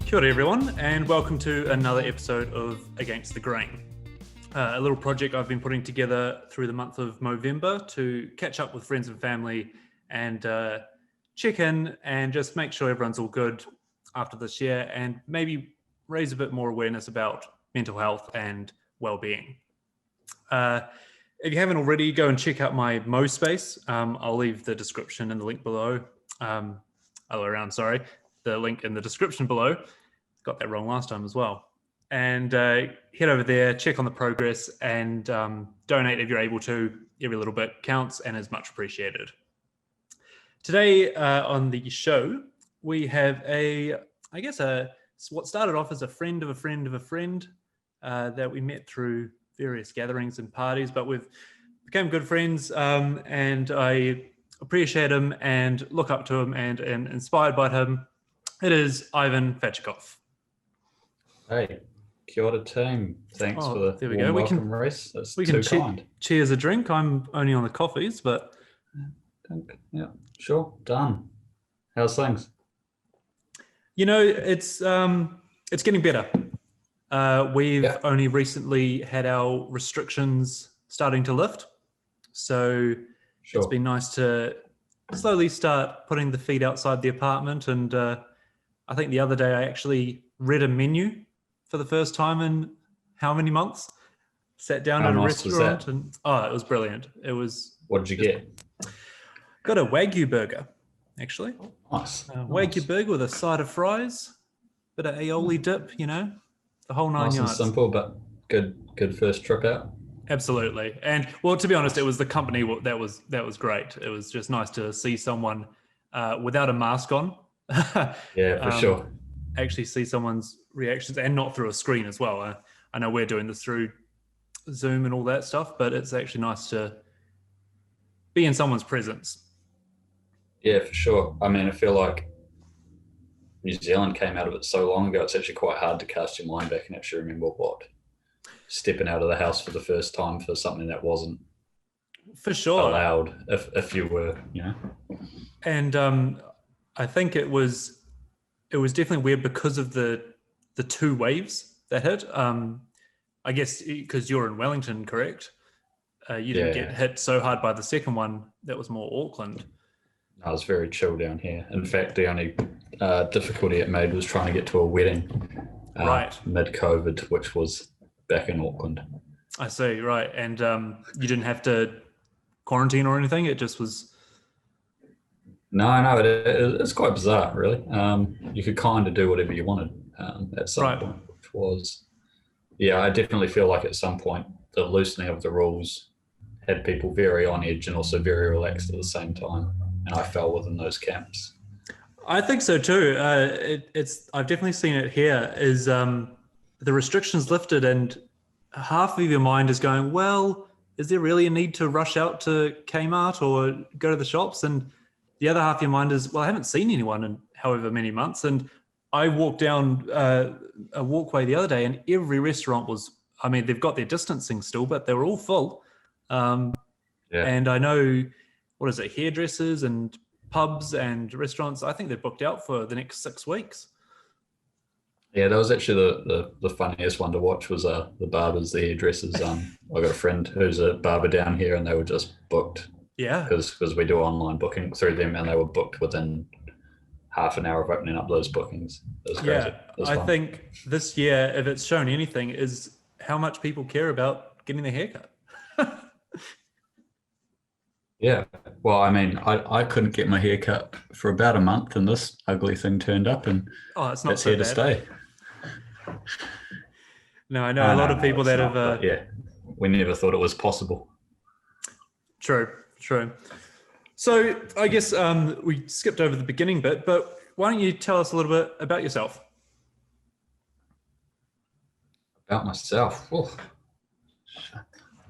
Kia ora everyone, and welcome to another episode of Against the Grain, a little project I've been putting together through the month of Movember to catch up with friends and family and check in and just make sure everyone's all good after this year and maybe raise a bit more awareness about mental health and well-being. If you haven't already, go and check out my Mo space. I'll leave the description and the link below. The link in the description below. Got that wrong last time as well. And head over there, check on the progress, and donate if you're able to. Every little bit counts and is much appreciated. Today on the show, we have what started off as a friend of a friend of a friend that we met through various gatherings and parties, but we've become good friends, and I appreciate him and look up to him and inspired by him. It is Ivan Fadjukoff. Hey, kia ora team. Thanks for the there we go. welcome, Reese. That's we too can kind. Cheers a drink. I'm only on the coffees, but Yeah, sure, done. How's things? You know, it's getting better. We've only recently had our restrictions starting to lift, so It's been nice to slowly start putting the feet outside the apartment. And I think the other day I actually read a menu for the first time in how many months? Sat down at a restaurant and it was brilliant. It was. What did you get? Got a Wagyu burger, actually. Nice. Wagyu burger with a side of fries, bit of aioli dip, you know, the whole nine yards. Nice and simple, but good first trip out. Absolutely. And well, to be honest, it was the company that was great. It was just nice to see someone without a mask on. Yeah, for sure. Actually see someone's reactions, and not through a screen as well. I know we're doing this through Zoom and all that stuff, but it's actually nice to be in someone's presence. Yeah, for sure. I mean, I feel like New Zealand came out of it so long ago, it's actually quite hard to cast your mind back and actually remember stepping out of the house for the first time for something that wasn't for sure allowed, if you were, you know. And I think it was definitely weird because of the two waves that hit. I guess because you're in Wellington, correct? You didn't get hit so hard by the second one. That was more Auckland. I was very chill down here. In fact, the only difficulty it made was trying to get to a wedding mid-COVID, which was back in Auckland. I see, right. And you didn't have to quarantine or anything? It just was... No, it's quite bizarre, really. You could kind of do whatever you wanted at some point, which was... Yeah, I definitely feel like at some point the loosening of the rules had people very on edge and also very relaxed at the same time. And I fell within those camps. I think so too. I've definitely seen it here, is the restrictions lifted and half of your mind is going, well, is there really a need to rush out to Kmart or go to the shops? And the other half of your mind is, well, I haven't seen anyone in however many months. And I walked down a walkway the other day and every restaurant was, I mean, they've got their distancing still, but they were all full. And I know, what is it, hairdressers and pubs and restaurants, I think they're booked out for the next 6 weeks. Yeah, that was actually the funniest one to watch was the barbers, the hairdressers. I got a friend who's a barber down here and they were just booked. Yeah. Because we do online booking through them and they were booked within half an hour of opening up those bookings. It was crazy. Yeah, I think this year, if it's shown anything, is how much people care about getting their haircut. Yeah, well, I mean, I couldn't get my hair cut for about a month and this ugly thing turned up and it's not it's so here bad. to stay. No, I know a lot of people that have... we never thought it was possible. True. So I guess we skipped over the beginning bit, but why don't you tell us a little bit about yourself? About myself? Oh.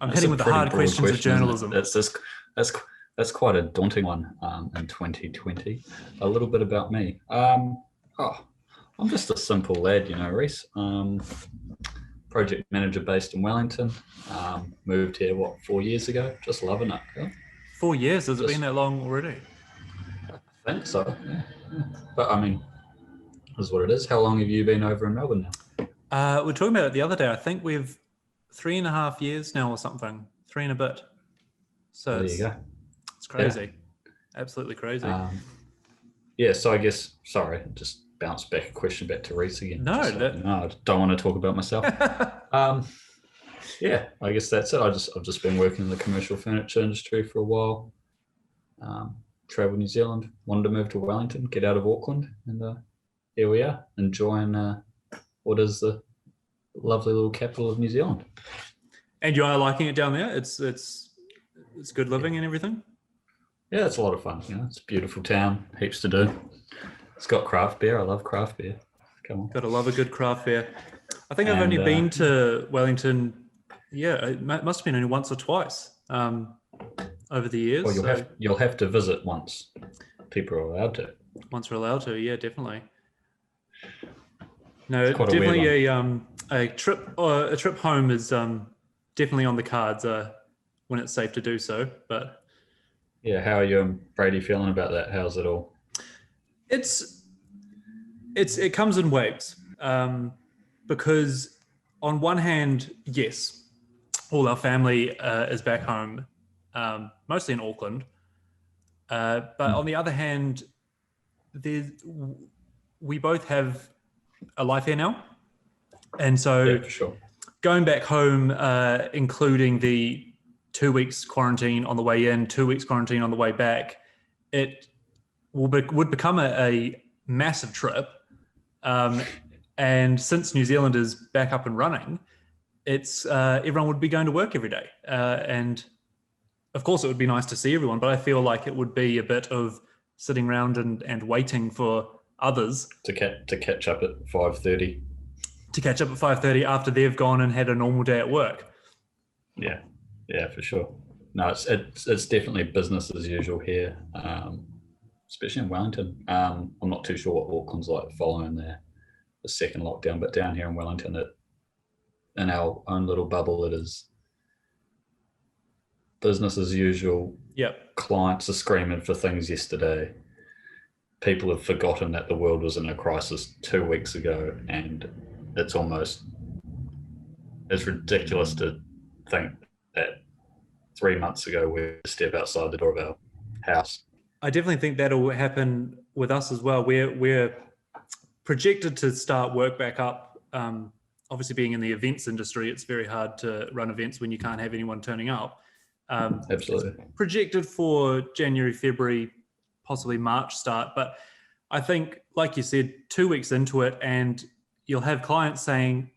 I'm hitting with the hard questions of journalism. That's quite a daunting one in 2020. A little bit about me. I'm just a simple lad, you know, Reese. Project manager based in Wellington. Moved here, 4 years ago? Just loving it. Yeah. 4 years? Has it been that long already? I think so, yeah. But I mean, is what it is. How long have you been over in Melbourne now? We're talking about it the other day. I think we've 3.5 years now or something, 3 and a bit. So Well, there you go. It's crazy. Absolutely crazy. Yeah, so I guess, sorry, just bounce back a question back to Reese again. No, I don't want to talk about myself. Yeah, I guess that's it. I've just been working in the commercial furniture industry for a while. Travel New Zealand, wanted to move to Wellington, get out of Auckland, and here we are, enjoying what is the lovely little capital of New Zealand. And you are liking it down there? It's good living and everything? Yeah, it's a lot of fun. It's a beautiful town, heaps to do. It's got craft beer. I love craft beer. Come on. Gotta love a good craft beer. I think I've only been to Wellington, it must have been only once or twice over the years. Well, you'll have to visit once. People are allowed to. Once we're allowed to, yeah, definitely. No, definitely a trip home is definitely on the cards when it's safe to do so. But yeah, how are you and Brady feeling about that? How's it all? It comes in waves because on one hand, yes, all our family is back home, mostly in Auckland. But on the other hand, we both have a life here now. And so yeah, for sure. Going back home, including the 2 weeks quarantine on the way in, 2 weeks quarantine on the way back, it would become a massive trip. And since New Zealand is back up and running, it's everyone would be going to work every day. And of course it would be nice to see everyone, but I feel like it would be a bit of sitting around and waiting for others to catch up at 5:30. To catch up at 5:30 after they've gone and had a normal day at work. Yeah, for sure. No, it's definitely business as usual here, especially in Wellington. I'm not too sure what Auckland's like following the second lockdown, but down here in Wellington, in our own little bubble, it is business as usual. Yep. Clients are screaming for things yesterday. People have forgotten that the world was in a crisis 2 weeks ago, and it's ridiculous to think that 3 months ago we step outside the door of our house. I definitely think that'll happen with us as well. We're projected to start work back up. Obviously, being in the events industry, it's very hard to run events when you can't have anyone turning up. Absolutely. It's projected for January, February, possibly March start. But I think, like you said, 2 weeks into it, and you'll have clients saying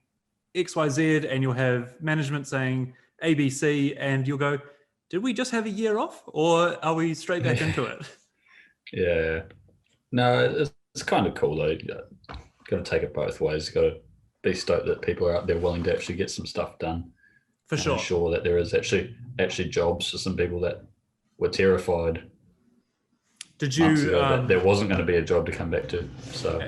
XYZ, and you'll have management saying ABC, and you'll go, did we just have a year off, or are we straight back into it? Yeah. No, it's kind of cool, though. You got to take it both ways. You got to be stoked that people are out there willing to actually get some stuff done. For sure. Ensure that there is actually jobs for some people that were terrified. Did you? That there wasn't going to be a job to come back to. So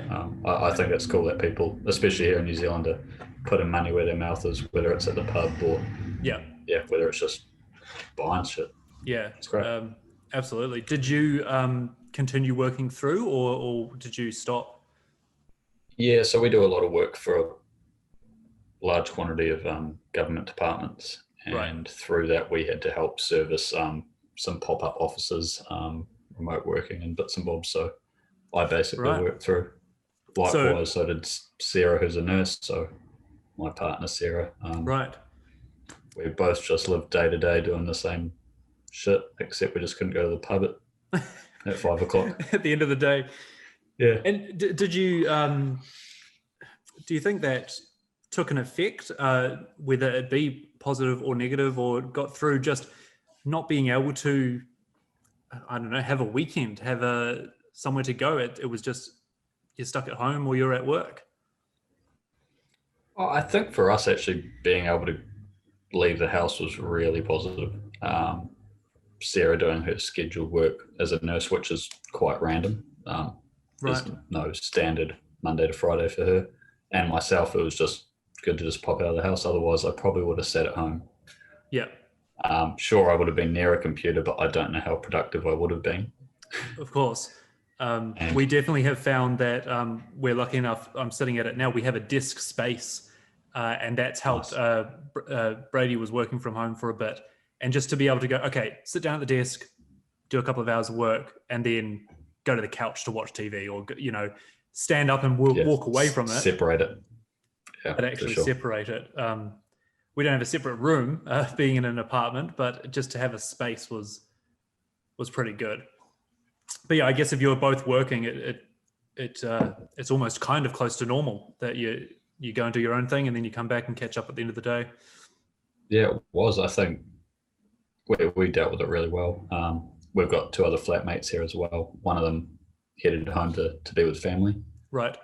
I think it's cool that people, especially here in New Zealand, are putting money where their mouth is, whether it's at the pub or whether it's just buying shit. Yeah, it's great. Absolutely. Did you continue working through, or did you stop? Yeah, so we do a lot of work for a large quantity of government departments, and through that we had to help service some pop-up offices, remote working and bits and bobs. So I basically worked through. Likewise, so did Sarah, who's a nurse. So my partner Sarah. We both just lived day to day doing the same shit, except we just couldn't go to the pub at 5 o'clock at the end of the day. Yeah. And did you? Do you think that took an effect, whether it be positive or negative, or got through just not being able to, I don't know, have a weekend, have somewhere to go? It was just you're stuck at home or you're at work. Well, I think for us, actually being able to leave the house was really positive. Sarah doing her scheduled work as a nurse, which is quite random. There's no standard Monday to Friday for her. And myself, it was just good to just pop out of the house. Otherwise, I probably would have sat at home. Yeah. Sure, I would have been near a computer, but I don't know how productive I would have been. Of course. We definitely have found that we're lucky enough. I'm sitting at it now. We have a desk space, and that's helped. Nice. Brady was working from home for a bit, and just to be able to go, okay, sit down at the desk, do a couple of hours of work, and then go to the couch to watch TV, or stand up and walk away from it. Separate it. Yeah, but actually for sure. separate it. We don't have a separate room, being in an apartment, but just to have a space was pretty good. But yeah, I guess if you're both working, it's almost kind of close to normal that you go and do your own thing, and then you come back and catch up at the end of the day. Yeah, it was. I think we dealt with it really well. We've got 2 other flatmates here as well. One of them headed home to be with family. Right.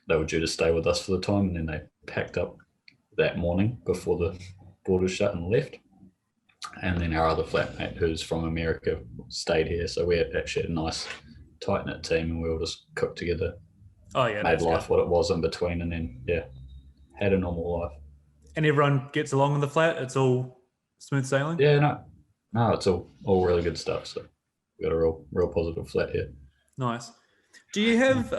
They were due to stay with us for the time, and then they packed up that morning before the borders shut and left. And then our other flatmate, who's from America, stayed here. So we actually had a nice tight-knit team, and we all just cooked together. Oh yeah, made life what it was in between, and then had a normal life. And everyone gets along in the flat. It's all smooth sailing. Yeah, no, it's all really good stuff. So we got a real positive flat here. Nice. Do you have?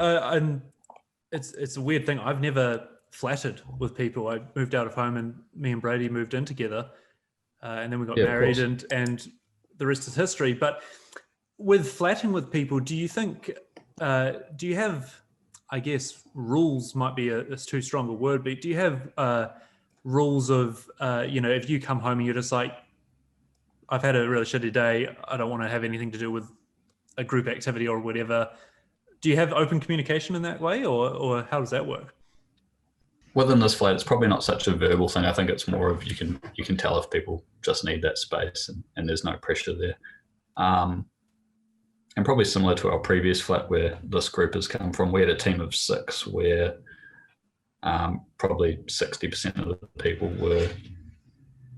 It's a weird thing. I've never flatted with people. I moved out of home, and me and Brady moved in together, and then we got married, and the rest is history. But with flatting with people, do you think? Do you have? I guess rules might be a too strong a word, but do you have rules of if you come home and you're just like, I've had a really shitty day, I don't want to have anything to do with a group activity or whatever. Do you have open communication in that way, or how does that work? Within this flat, it's probably not such a verbal thing. I think it's more of you can tell if people just need that space, and there's no pressure there. And probably similar to our previous flat where this group has come from, we had a team of 6 where probably 60% of the people were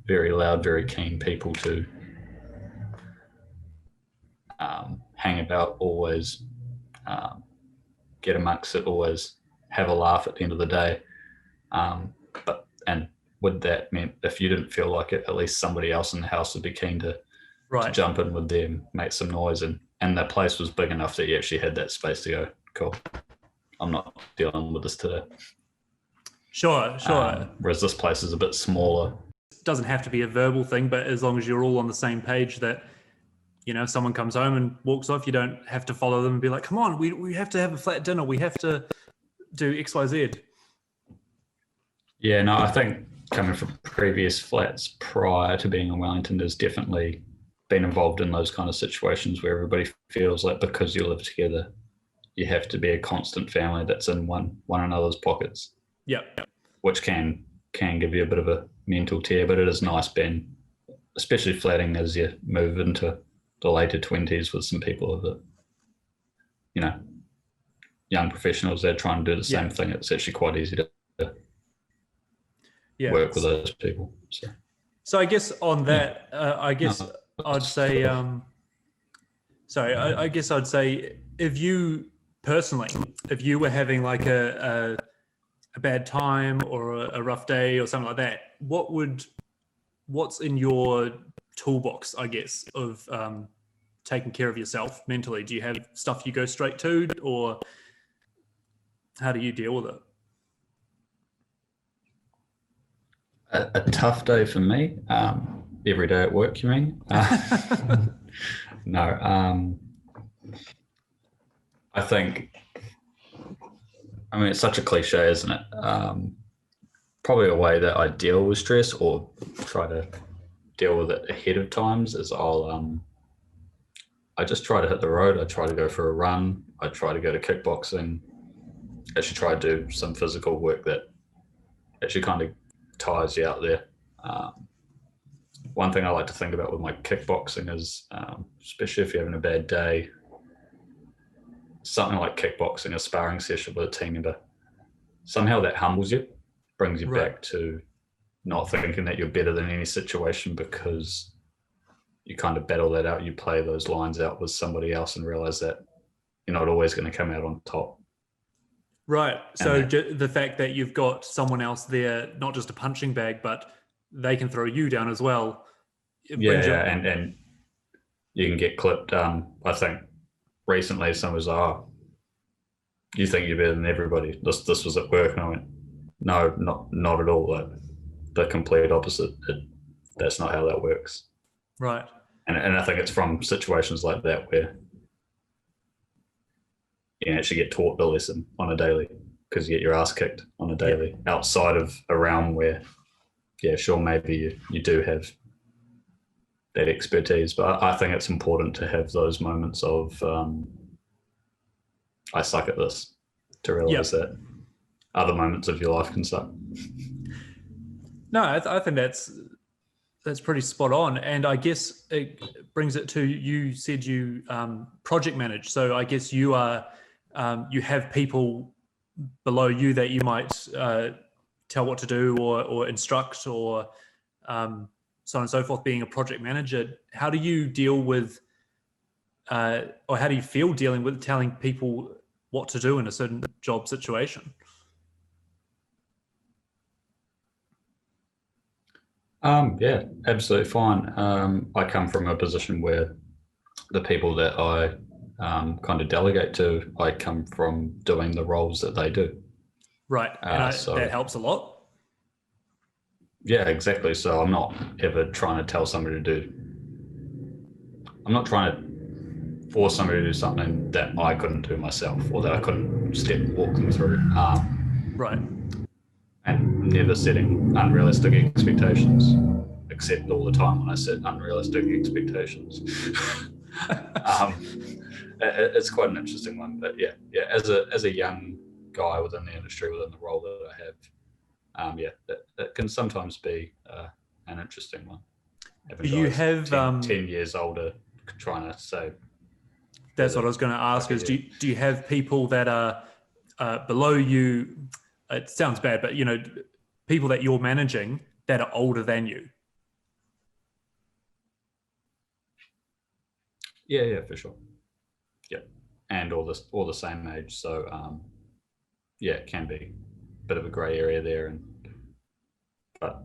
very loud, very keen people to hang about, always get amongst it, always have a laugh at the end of the day. And with that meant if you didn't feel like it, at least somebody else in the house would be keen to jump in with them, make some noise, and the place was big enough that you actually had that space to go, cool, I'm not dealing with this today. Sure. Whereas this place is a bit smaller. It doesn't have to be a verbal thing, but as long as you're all on the same page that, if someone comes home and walks off, you don't have to follow them and be like, come on, we have to have a flat dinner. We have to do X, Y, Z. Yeah, no, I think coming from previous flats prior to being in Wellington, there's definitely been involved in those kind of situations where everybody feels like because you live together, you have to be a constant family that's in one another's pockets. Yeah. Which can give you a bit of a mental tear, but it is nice being, especially flatting as you move into the later 20s with some people that, young professionals, they're trying to do the same thing. It's actually quite easy to work with those people. So I guess on that, I'd say, I guess I'd say if you personally, if you were having like a bad time or a rough day or something like that, what's in your toolbox, I guess, of taking care of yourself mentally? Do you have stuff you go straight to, or how do you deal with it? A tough day for me, every day at work, you mean? No, I think, it's such a cliche, isn't it? Probably a way that I deal with stress or try to deal with it ahead of times is I just try to hit the road. I try to go for a run. I try to go to kickboxing. Actually try to do some physical work that actually kind of tires you out there. One thing I like to think about with my kickboxing is, especially if you're having a bad day, something like kickboxing, a sparring session with a team member, somehow that humbles you, brings you back to not thinking that you're better than any situation, because you kind of battle that out. You play those lines out with somebody else and realize that you're not always going to come out on top. Right. So the fact that you've got someone else there, not just a punching bag, but they can throw you down as well. And you can get clipped. I think recently someone was like, oh, you think you're better than everybody. This was at work, and I went, no, not at all. Like, the complete opposite. That's not how that works. Right. And I think it's from situations like that where you actually get taught the lesson on a daily, because you get your ass kicked on a daily, outside of a realm where, yeah, sure, maybe you do have that expertise, but I think it's important to have those moments of I suck at this, to realize that other moments of your life can suck. No, I think that's pretty spot on. And I guess it brings it to, you said you project manage. So I guess you are, you have people below you that you might tell what to do or instruct or so on and so forth, being a project manager. How do you deal with, or how do you feel dealing with telling people what to do in a certain job situation? Yeah, absolutely fine. I come from a position where the people that I kind of delegate to, I come from doing the roles that they do. Right, and So that helps a lot. Yeah, exactly. So I'm not ever trying to tell somebody to do. I'm not trying to force somebody to do something that I couldn't do myself, or that I couldn't walk them through. Right. And never setting unrealistic expectations, except all the time when I set unrealistic expectations. It's quite an interesting one, but yeah. As a young guy within the industry, within the role that I have, that can sometimes be an interesting one. Do you have 10 years older, trying to say? That's what I was going to ask. Is do you have people that are below you? It sounds bad, but people that you're managing that are older than you. Yeah, for sure. Yeah, and all the same age. So it can be a bit of a grey area there, but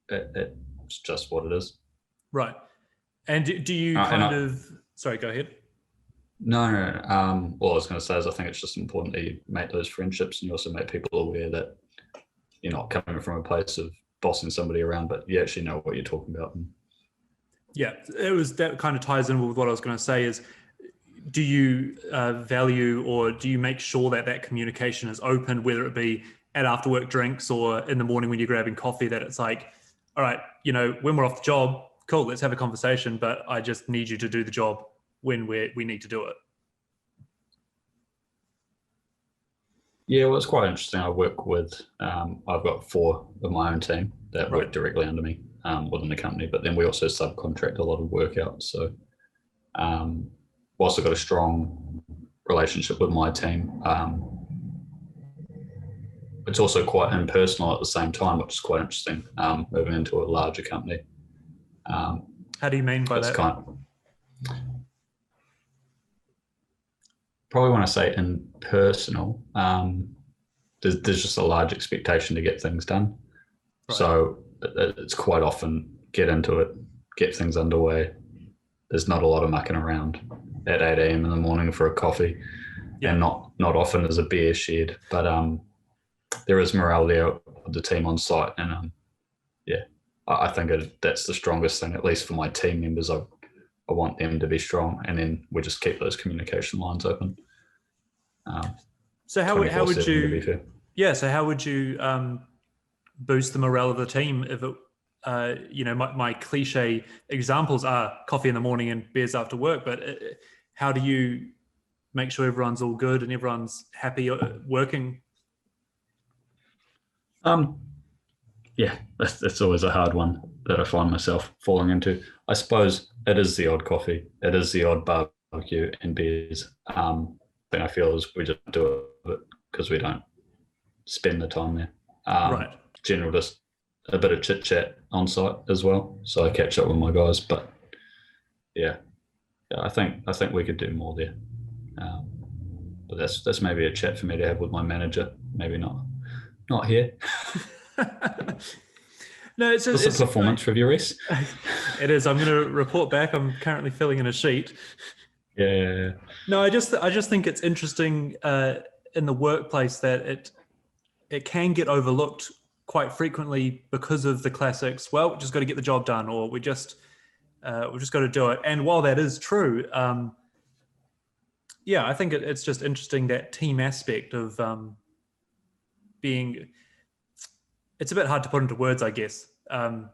it's just what it is. Right. And do you sorry, go ahead. No. All I was going to say is I think it's just important that you make those friendships, and you also make people aware that you're not coming from a place of bossing somebody around, but you actually know what you're talking about. Yeah, that kind of ties in with what I was going to say is, do you value, or do you make sure that communication is open, whether it be at after work drinks or in the morning when you're grabbing coffee, that it's like, all right, when we're off the job, cool, let's have a conversation, but I just need you to do the job when we need to do it. Yeah, well, it's quite interesting. I work with, I've got 4 of my own team that work directly under me within the company, but then we also subcontract a lot of work out. So whilst I've got a strong relationship with my team, it's also quite impersonal at the same time, which is quite interesting, moving into a larger company. How do you mean by that? Probably when I say impersonal, there's just a large expectation to get things done. Right. So it's quite often get into it, get things underway. There's not a lot of mucking around at 8 a.m. in the morning for a coffee, and not often is a beer shared, but there is morale there with the team on site, and I think that's the strongest thing, at least for my team members. I want them to be strong, and then we just keep those communication lines open. So how would you? Yeah. So how would you boost the morale of the team if it? My cliche examples are coffee in the morning and beers after work, but how do you make sure everyone's all good and everyone's happy working? That's always a hard one that I find myself falling into. I suppose it is the odd coffee, it is the odd barbecue and beers. Thing I feel is we just do it because we don't spend the time there. Right. General, just a bit of chit chat on site as well, so I catch up with my guys. But I think we could do more there. But that's maybe a chat for me to have with my manager. Maybe not here. No, it's a performance review, Reese. It is. I'm going to report back. I'm currently filling in a sheet. Yeah. No, I just think it's interesting in the workplace that it can get overlooked quite frequently because of the classics. Well, we just got to get the job done, or we just got to do it. And while that is true, yeah, I think it's just interesting that team aspect of being. It's a bit hard to put into words, I guess. I'm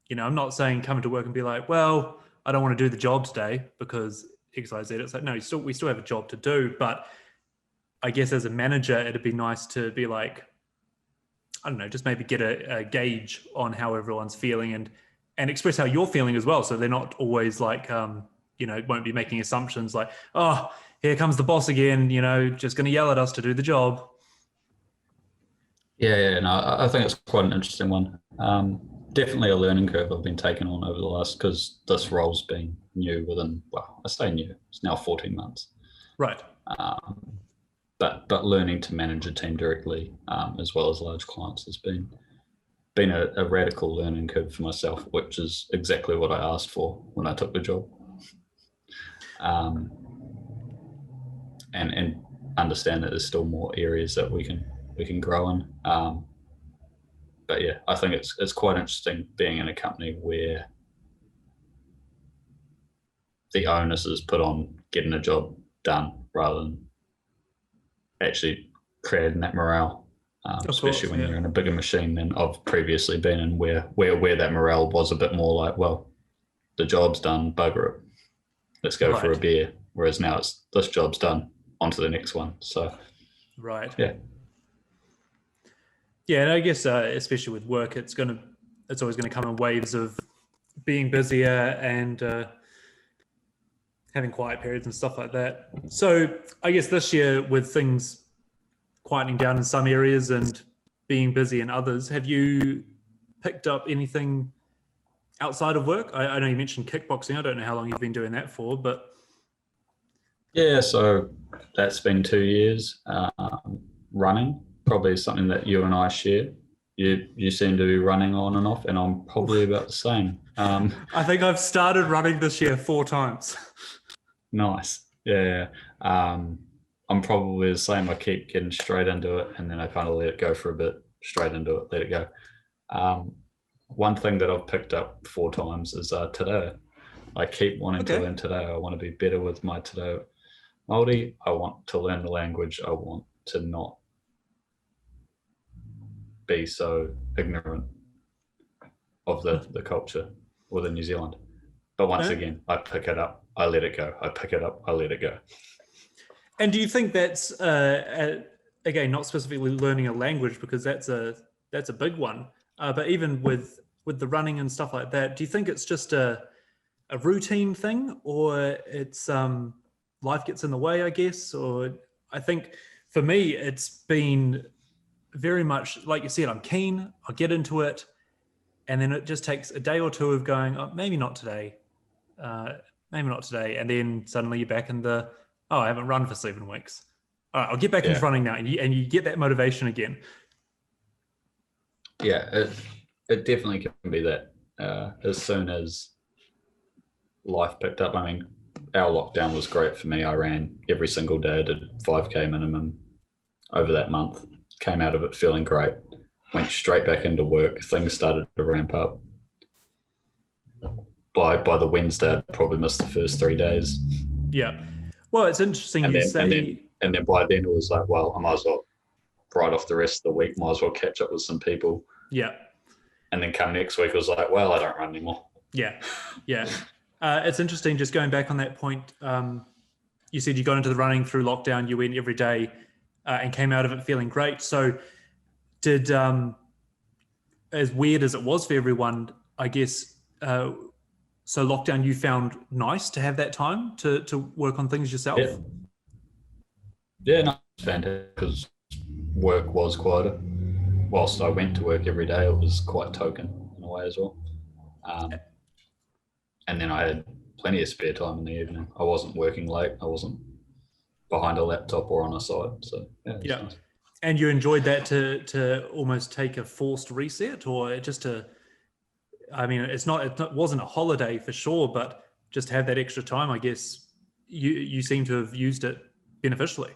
not saying come into work and be like, well, I don't want to do the job today because X, Y, Z. It's like, no, we still have a job to do. But I guess as a manager, it'd be nice to be like, I don't know, just maybe get a gauge on how everyone's feeling and express how you're feeling as well. So they're not always like, won't be making assumptions like, oh, here comes the boss again, just going to yell at us to do the job. Yeah, no, I think it's quite an interesting one. Definitely a learning curve I've been taking on over the last, because this role's been new within, well, I say new, it's now 14 months. Right. But learning to manage a team directly, as well as large clients, has been a radical learning curve for myself, which is exactly what I asked for when I took the job. And understand that there's still more areas that we can grow in. But yeah, I think it's quite interesting being in a company where the onus is put on getting a job done rather than actually creating that morale. Especially when you're in a bigger machine than I've previously been in, where that morale was a bit more like, well, the job's done, bugger it, let's go for a beer. Whereas now it's, this job's done, on to the next one. So right. Yeah, and I guess especially with work, it's always gonna come in waves of being busier and having quiet periods and stuff like that. So I guess this year, with things quietening down in some areas and being busy in others, have you picked up anything outside of work? I know you mentioned kickboxing. I don't know how long you've been doing that for, but yeah. So that's been 2 years. Running, probably something that you and I share. You seem to be running on and off, and I'm probably about the same. I think I've started running this year 4 times. Nice. Yeah. I'm probably the same. I keep getting straight into it, and then I kind of let it go for a bit, straight into it, let it go. One thing that I've picked up 4 times is Te. I keep wanting to learn Te. I want to be better with my Te Māori. I want to learn the language. I want to not be so ignorant of the culture within New Zealand. But once again, I pick it up, I let it go. I pick it up, I let it go. And do you think that's again, not specifically learning a language, because that's a big one, but even with the running and stuff like that, do you think it's just a routine thing, or it's life gets in the way, I guess? Or I think for me, it's been very much like you said, I'm keen, I'll get into it, and then it just takes a day or two of going, oh, maybe not today, and then suddenly you're back in I haven't run for 7 weeks. All right, I'll get back into running now, and you get that motivation again. Yeah, it definitely can be that. As soon as life picked up, I mean, our lockdown was great for me. I ran every single day. I did 5K minimum over that month. Came out of it feeling great. Went straight back into work. Things started to ramp up. By the Wednesday, I probably missed the first 3 days. Yeah. Well, it's interesting and then by then it was like, well, I might as well write off the rest of the week. Might as well catch up with some people. Yeah. And then come next week, it was like, well, I don't run anymore. Yeah. It's interesting, just going back on that point. You said you got into the running through lockdown. You went every day and came out of it feeling great. So did, as weird as it was for everyone, I guess, so lockdown, you found nice to have that time to work on things yourself? Yeah, no, it's fantastic, because work was quieter. Whilst I went to work every day, it was quite token in a way as well. And then I had plenty of spare time in the evening. I wasn't working late. I wasn't behind a laptop or on a side. So yeah. Nice. And you enjoyed that to almost take a forced reset, or just I mean, it wasn't a holiday for sure, but just have that extra time, I guess. you seem to have used it beneficially.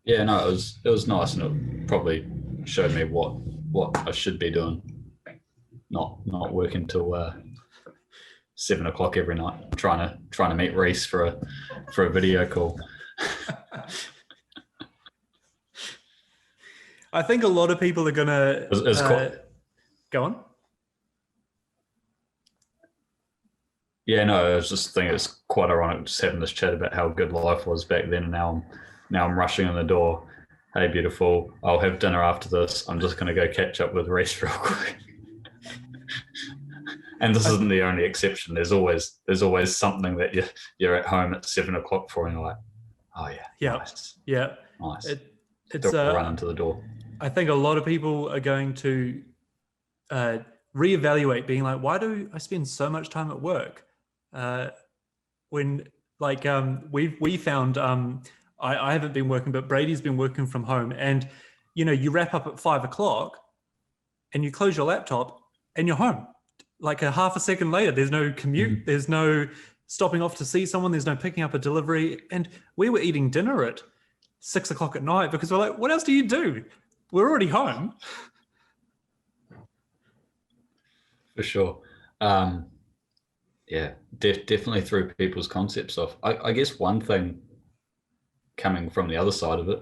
Yeah, no, it was nice, and it probably showed me what I should be doing, not working till 7 o'clock every night, trying to meet Reese for a video call. I think a lot of people are gonna go on. Yeah, no, I was just thinking it's quite ironic just having this chat about how good life was back then, and now I'm rushing in the door. Hey, beautiful, I'll have dinner after this. I'm just going to go catch up with Reese real quick. And this isn't the only exception. There's always something that you're at home at 7 o'clock for, and you're like, oh yeah, nice, yeah, nice. It's run into the door. I think a lot of people are going to reevaluate, being like, why do I spend so much time at work? When like we found I haven't been working, but Brady's been working from home, and you wrap up at 5 o'clock and you close your laptop and you're home. Like a half a second later, there's no commute, there's no stopping off to see someone, there's no picking up a delivery. And we were eating dinner at 6 o'clock at night because we're like, what else do you do? We're already home. For sure. Yeah, definitely threw people's concepts off. I guess one thing coming from the other side of it,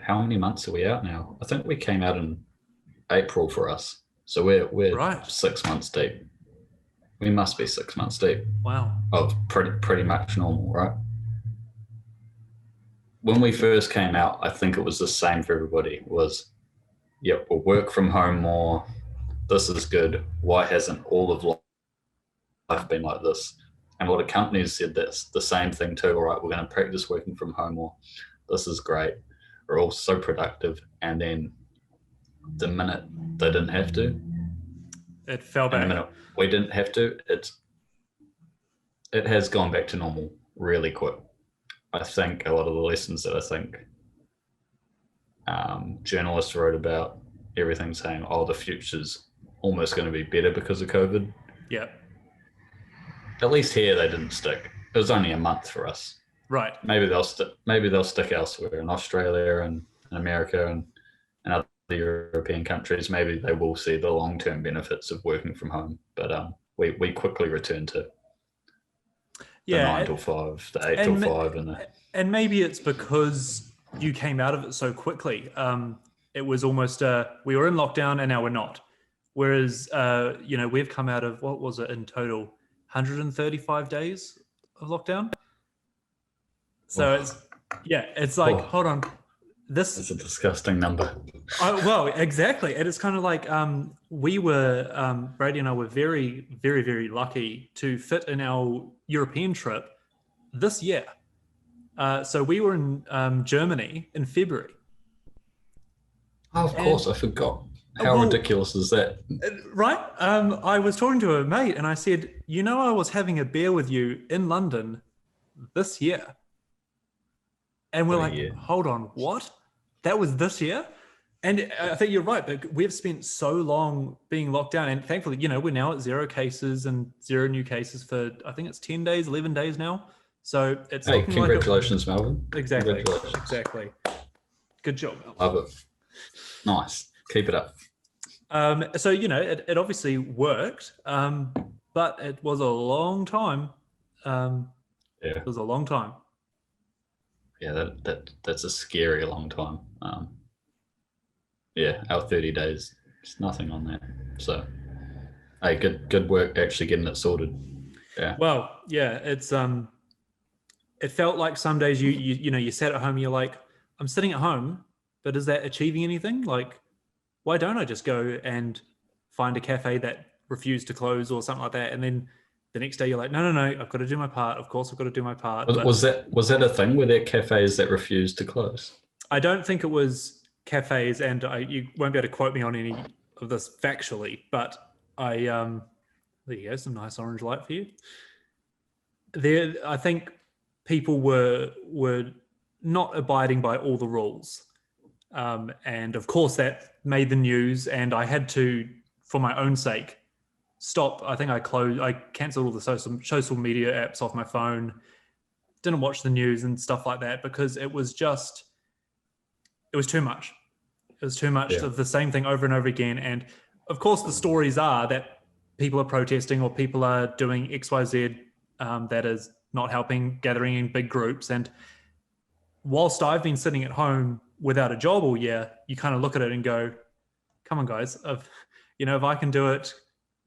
how many months are we out now? I think we came out in April for us. So we're right. 6 months deep. We must be 6 months deep. Wow. Of pretty much normal, right? When we first came out, I think it was the same for everybody. Was, yep, we'll work from home more. This is good. Why hasn't all of life been like this? And a lot of companies said this, the same thing too. All right, we're going to practice working from home more. This is great. We're all so productive. And then the minute they didn't have to, it fell back. And the minute we didn't have to, it has gone back to normal really quick. I think a lot of the lessons that I think journalists wrote about, everything saying, oh, the future's almost going to be better because of COVID. Yeah. At least here they didn't stick. It was only a month for us. Right. Maybe they'll stick elsewhere, in Australia and in America and other European countries. Maybe they will see the long-term benefits of working from home. But we quickly returned to the 9 till 5, the 8 till 5, and maybe it's because you came out of it so quickly. It was almost we were in lockdown and now we're not. Whereas we've come out of, what was it in total, 135 days of lockdown. So it's like, hold on, this is a disgusting number. Well, exactly. And it's kind of like we were, Brady and I were very, very, very lucky to fit in our European trip this year. So we were in Germany in February. Oh, of course, I forgot. How ridiculous is that? Right? I was talking to a mate and I said, I was having a beer with you in London this year. And we're like, hold on, what? That was this year? And I think you're right, but we've spent so long being locked down. And thankfully, we're now at 0 cases and 0 new cases for, I think it's 10 days, 11 days now. So it's congratulations, Melvin. Exactly. Exactly. Good job, Melvin. Love it. Nice. Keep it up. So, it obviously worked, but it was a long time. It was a long time. Yeah, that's a scary long time. Our 30 days, it's nothing on that. So, hey, good work actually getting it sorted. Yeah. Well, yeah, it's it felt like some days you sat at home and you're like, I'm sitting at home, but is that achieving anything? Like, why don't I just go and find a cafe that refused to close or something like that? And then the next day you're like, no, I've got to do my part. Of course, I've got to do my part. Was that a thing? Were there cafes that refused to close? I don't think it was cafes, and you won't be able to quote me on any of this factually, but there you go, some nice orange light for you. There, I think people were not abiding by all the rules. And of course that made the news, and I had to, for my own sake, stop. I think I canceled all the social media apps off my phone. didn't watch the news and stuff like that, because it was too much. It was too much of the same thing over and over again. And of course, the stories are that people are protesting or people are doing XYZ that is not helping, gathering in big groups. And whilst I've been sitting at home without a job all year, you kind of look at it and go, come on, guys, if I can do it,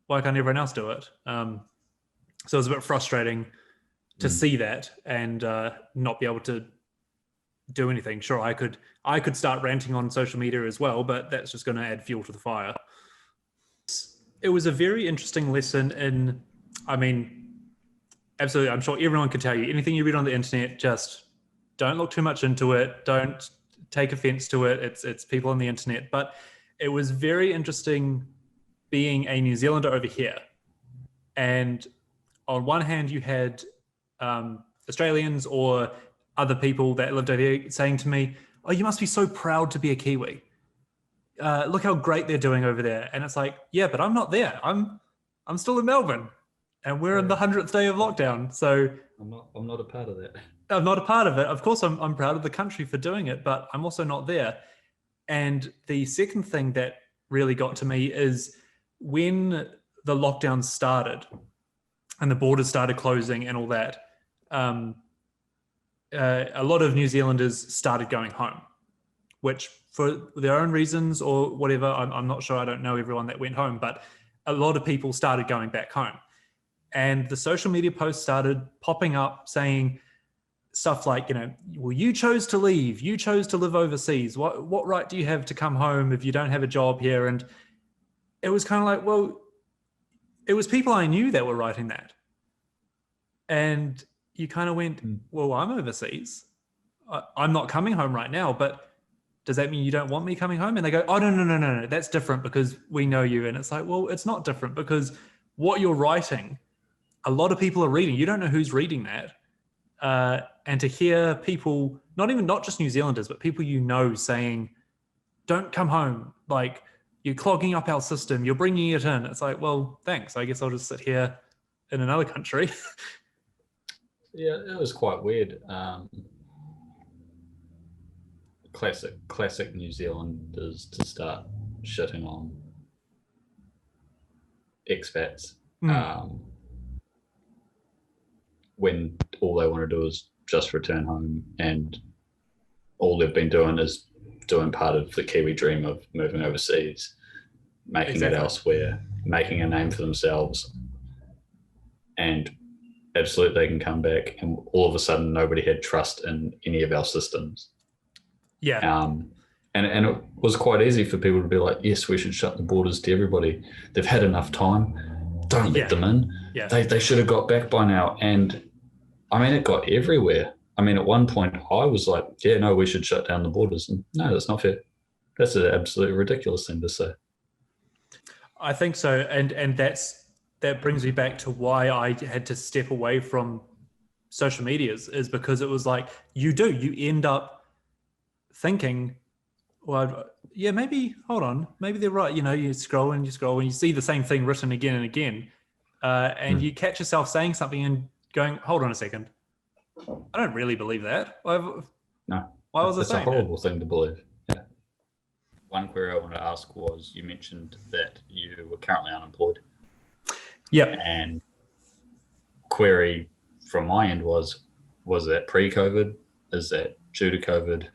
why can't everyone else do it? So it was a bit frustrating to see that and not be able to do anything. Sure, I could start ranting on social media as well, but that's just going to add fuel to the fire. It was a very interesting lesson absolutely, I'm sure everyone can tell you, anything you read on the internet, just don't look too much into it. Don't take offense to it. It's people on the internet. But it was very interesting being a New Zealander over here. And on one hand, you had Australians or other people that lived over here saying to me, oh, you must be so proud to be a Kiwi. Look how great they're doing over there. And it's like, yeah, but I'm not there. I'm still in Melbourne and we're in the 100th day of lockdown. So I'm not a part of that. I'm not a part of it. Of course, I'm proud of the country for doing it, but I'm also not there. And the second thing that really got to me is when the lockdown started and the borders started closing and all that, a lot of New Zealanders started going home, which for their own reasons or whatever, I'm not sure. I don't know everyone that went home, but a lot of people started going back home. And the social media posts started popping up saying stuff like, well, you chose to leave, you chose to live overseas. What right do you have to come home if you don't have a job here? And it was kind of like, well, it was people I knew that were writing that. And you kind of went, well, I'm overseas. I'm not coming home right now, but does that mean you don't want me coming home? And they go, oh, no, that's different because we know you. And it's like, well, it's not different because what you're writing, a lot of people are reading. You don't know who's reading that. And to hear people, not just New Zealanders, but people saying, don't come home. Like, you're clogging up our system. You're bringing it in. It's like, well, thanks. I guess I'll just sit here in another country. Yeah, it was quite weird. Classic New Zealanders to start shitting on expats when all they want to do is just return home, and all they've been doing is doing part of the Kiwi dream of moving overseas, making it elsewhere, making a name for themselves, and absolutely they can come back, and all of a sudden nobody had trust in any of our systems. Yeah. And it was quite easy for people to be like, yes, we should shut the borders to everybody. They've had enough time. Don't let them in. Yeah. They should have got back by now. And I mean, it got everywhere. I mean, at one point I was like, yeah, no, we should shut down the borders. And no, that's not fair. That's an absolutely ridiculous thing to say. I think so. And that brings me back to why I had to step away from social medias, is because it was like, you end up thinking, well, yeah, maybe, hold on, maybe they're right. You scroll and you see the same thing written again and again. And you catch yourself saying something and going, hold on a second. I don't really believe that. No. Why was I saying that? It's a horrible thing to believe. Yeah. One query I wanted to ask was, you mentioned that you were currently unemployed. Yeah. And query from my end was that pre-COVID? Is that due to COVID?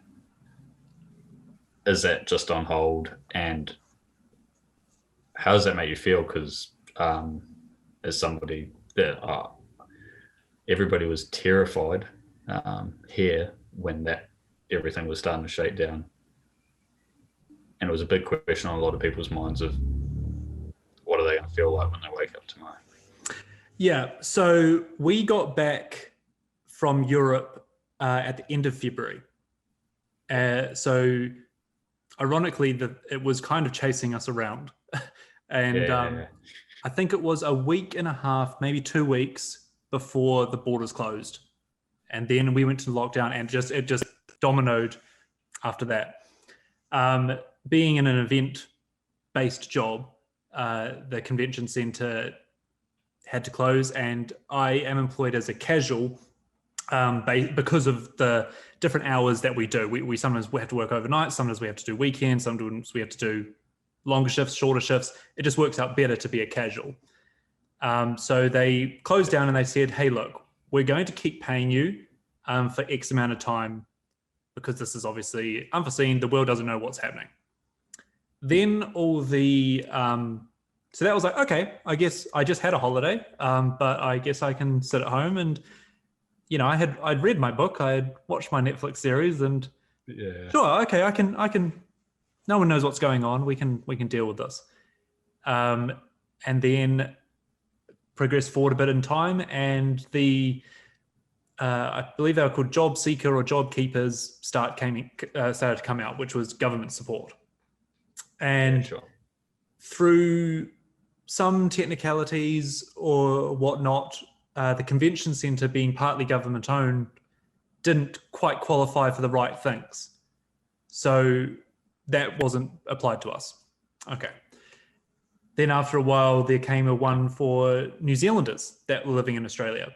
Is that just on hold? And how does that make you feel? Because as somebody that everybody was terrified here when everything was starting to shake down. And it was a big question on a lot of people's minds of what are they going to feel like when they wake up tomorrow? Yeah, so we got back from Europe at the end of February. So ironically, it was kind of chasing us around. And I think it was a week and a half, maybe 2 weeks before the borders closed. And then we went to lockdown, and it just dominoed after that. Being in an event-based job, the convention center had to close, and I am employed as a casual because of the different hours that we do. We sometimes we have to work overnight, sometimes we have to do weekends, sometimes we have to do longer shifts, shorter shifts. It just works out better to be a casual. So they closed down and they said, hey, look, we're going to keep paying you for X amount of time because this is obviously unforeseen. The world doesn't know what's happening. Then all the, so that was like, okay, I guess I just had a holiday, but I guess I can sit at home and, I'd read my book, I had watched my Netflix series and sure, okay, I can, no one knows what's going on. We can deal with this. And then progress forward a bit in time and I believe they were called job seeker or job keepers started to come out, which was government support. And through some technicalities or whatnot, the convention centre being partly government owned didn't quite qualify for the right things. So that wasn't applied to us. Okay. Then after a while, there came a one for New Zealanders that were living in Australia,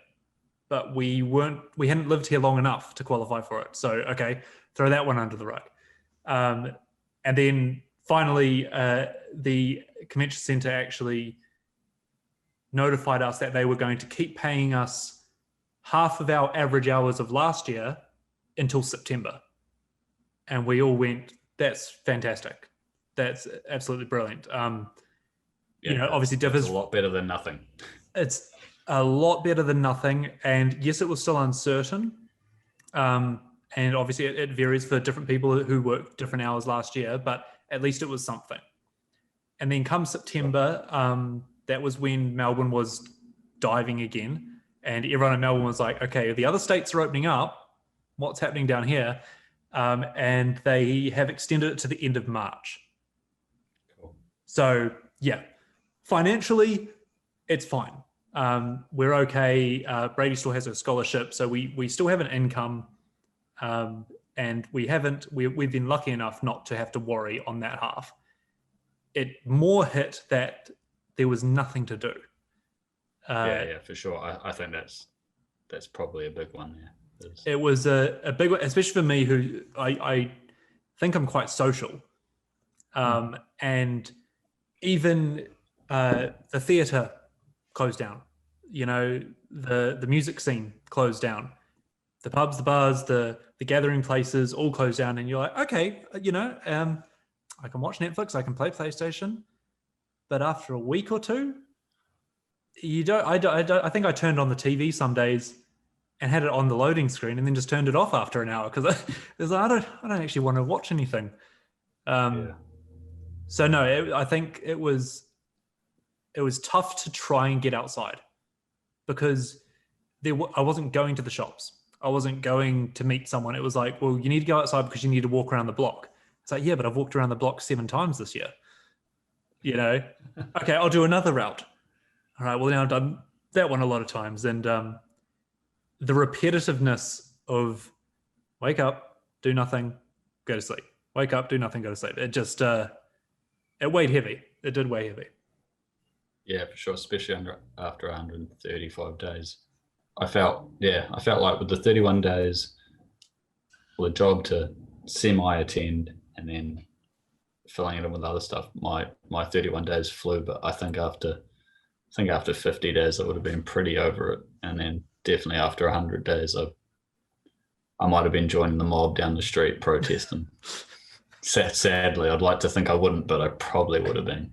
but we hadn't lived here long enough to qualify for it. So, okay, throw that one under the rug. And then finally, the convention centre actually notified us that they were going to keep paying us half of our average hours of last year until September. And we all went, that's fantastic. That's absolutely brilliant. Obviously differs. It's a lot better than nothing. It's a lot better than nothing. And yes, it was still uncertain. And obviously it varies for different people who worked different hours last year, but at least it was something. And then come September, that was when Melbourne was diving again. And everyone in Melbourne was like, okay, the other states are opening up. What's happening down here? And they have extended it to the end of March. Cool. So yeah, financially, it's fine. We're okay. Brady still has a scholarship, so we still have an income. And we've been lucky enough not to have to worry on that half. It more hit that there was nothing to do. Yeah, for sure. I think that's probably a big one. Yeah, it was a big one, especially for me, who I think I'm quite social, and even the theatre closed down. The music scene closed down. The pubs, the bars, the gathering places all closed down, and you're like, okay, I can watch Netflix, I can play PlayStation, but after a week or two, you don't. I think I turned on the TV some days and had it on the loading screen, and then just turned it off after an hour because I don't actually want to watch anything. So no, I think it was tough to try and get outside because I wasn't going to the shops. I wasn't going to meet someone. It was like, well, you need to go outside because you need to walk around the block. It's like, yeah, but I've walked around the block 7 times this year. Okay, I'll do another route. All right, well, now I've done that one a lot of times. And the repetitiveness of wake up, do nothing, go to sleep. Wake up, do nothing, go to sleep. It just, it weighed heavy. It did weigh heavy. Yeah, for sure, especially after 135 days. I felt like with the 31 days, well, the job to semi-attend and then filling it in with other stuff, my 31 days flew, but I think after 50 days, I would have been pretty over it. And then definitely after 100 days, I might have been joining the mob down the street protesting. Sadly, I'd like to think I wouldn't, but I probably would have been.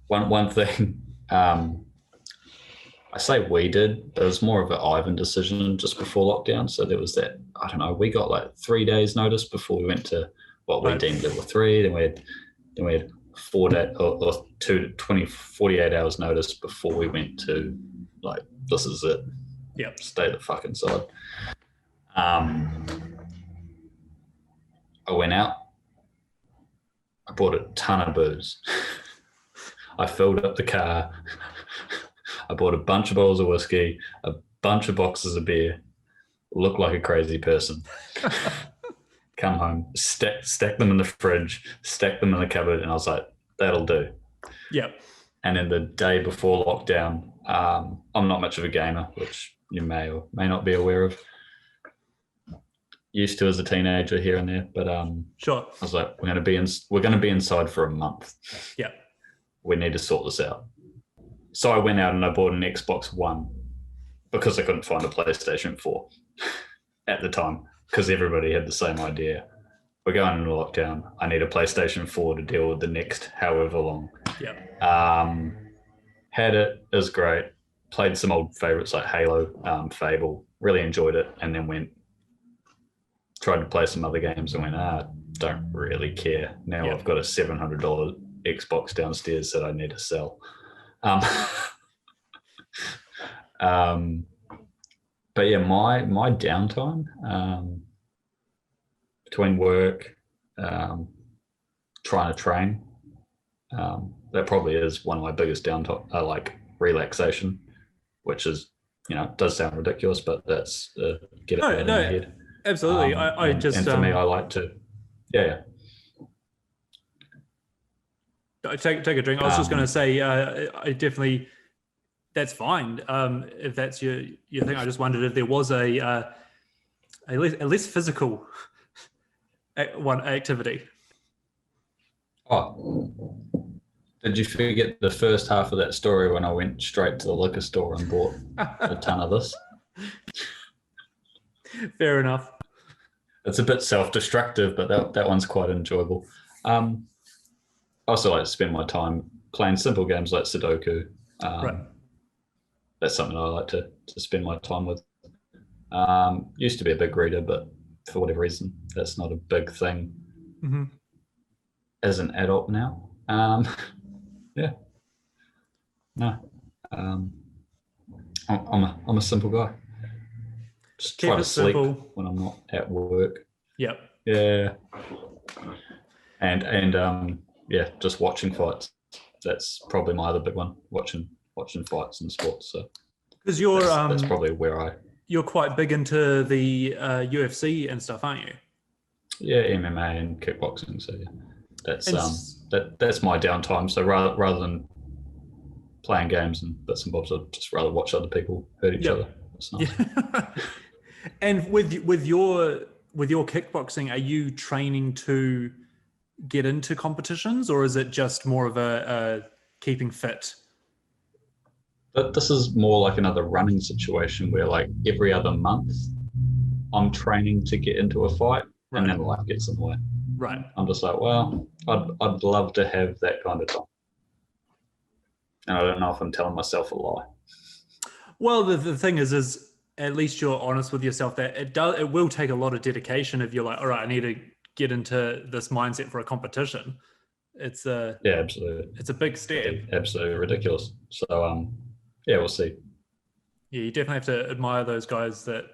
One thing, I say we did, but it was more of an Ivan decision just before lockdown. So there was that, I don't know, we got like 3 days notice before we went to what we deemed level 3. Then we had 4 days or 48 hours notice before we went to like, this is it. Yep. Stay the fuck inside. I went out. I bought a ton of booze. I filled up the car. I bought a bunch of bottles of whiskey, a bunch of boxes of beer, looked like a crazy person. Come home, stack them in the fridge, stack them in the cupboard, and I was like, that'll do. Yep. And then the day before lockdown, I'm not much of a gamer, which you may or may not be aware of. Used to as a teenager here and there, but Sure. I was like, we're going to be inside for a month. Yeah. We need to sort this out. So I went out and I bought an Xbox One because I couldn't find a PlayStation 4 at the time, because everybody had the same idea. We're going into lockdown. I need a PlayStation 4 to deal with the next however long. Yeah. Had it. It was great. Played some old favorites like Halo, Fable. Really enjoyed it, and then tried to play some other games and went, don't really care. Now I've got a $700 Xbox downstairs that I need to sell. But yeah, my downtime between work, trying to train, that probably is one of my biggest downtime, like relaxation, which is, does sound ridiculous, but that's get it out of my head. Absolutely. And for me, I like to, take a drink. I was just going to say, I definitely, that's fine. If that's your thing. I just wondered if there was a less physical one activity. Oh, did you forget the first half of that story when I went straight to the liquor store and bought a ton of this? Fair enough. It's a bit self-destructive, but that one's quite enjoyable. I also like to spend my time playing simple games like Sudoku. Right. That's something I like to spend my time with. Used to be a big reader, but for whatever reason, that's not a big thing as an adult now. Yeah. No. I'm a simple guy. Just try to sleep when I'm not at work. Yep. Yeah. And yeah, just watching fights. That's probably my other big one. Watching fights and sports. So because that's probably where you're quite big into the UFC and stuff, aren't you? Yeah, MMA and kickboxing. So yeah, that's my downtime. So rather than playing games and bits and bobs, I'd just rather watch other people hurt each other. That's nice. Yeah. And with your kickboxing, are you training to get into competitions, or is it just more of a keeping fit? But this is more like another running situation where, like, every other month I'm training to get into a fight, and then life gets in the way. Right. I'm just like, well, I'd love to have that kind of time, and I don't know if I'm telling myself a lie. Well, the thing is at least you're honest with yourself that it will take a lot of dedication if you're like, all right, I need to get into this mindset for a competition. It's absolutely. It's a big step. Absolutely ridiculous. So yeah, we'll see. Yeah, you definitely have to admire those guys that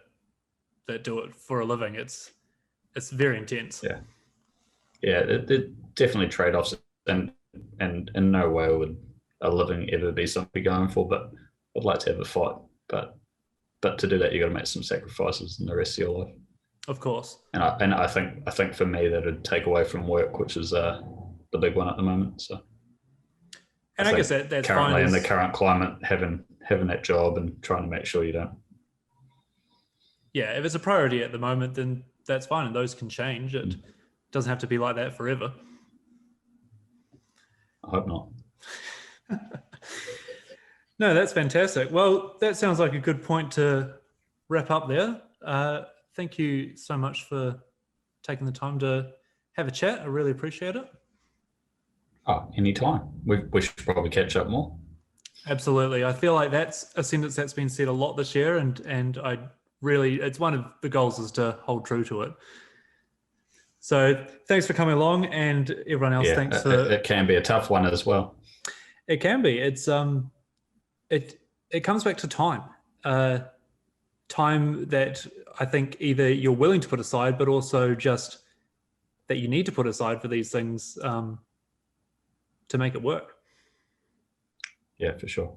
do it for a living. It's very intense. Yeah. Yeah, they're definitely trade-offs, and in no way would a living ever be something you're going for, but I'd like to have a fight. But to do that, you got to make some sacrifices in the rest of your life. Of course. And I think for me that would take away from work, which is the big one at the moment. So, and I guess that's currently fine in the current climate, having that job and trying to make sure you don't. Yeah, if it's a priority at the moment, then that's fine, and those can change. It doesn't have to be like that forever. I hope not. No, that's fantastic. Well, that sounds like a good point to wrap up there. Thank you so much for taking the time to have a chat. I really appreciate it. Oh, anytime. We should probably catch up more. Absolutely. I feel like that's a sentence that's been said a lot this year, and it's one of the goals is to hold true to it. So thanks for coming along, and everyone else, thanks for... It can be a tough one as well. It can be. It's it comes back to time. Time that I think either you're willing to put aside, but also just that you need to put aside for these things to make it work. Yeah, for sure.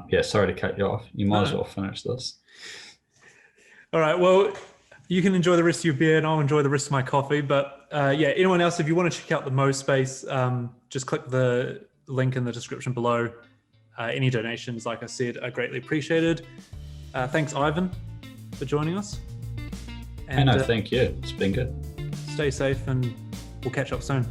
Yeah, sorry to cut you off. You might as well finish this. All right. Well, you can enjoy the rest of your beer and I'll enjoy the rest of my coffee. But yeah, anyone else, if you want to check out the Mo space, just click the link in the description below. any donations, like I said, are greatly appreciated. Thanks, Ivan, for joining us. And no, thank you. It's been good. Stay safe, and we'll catch up soon.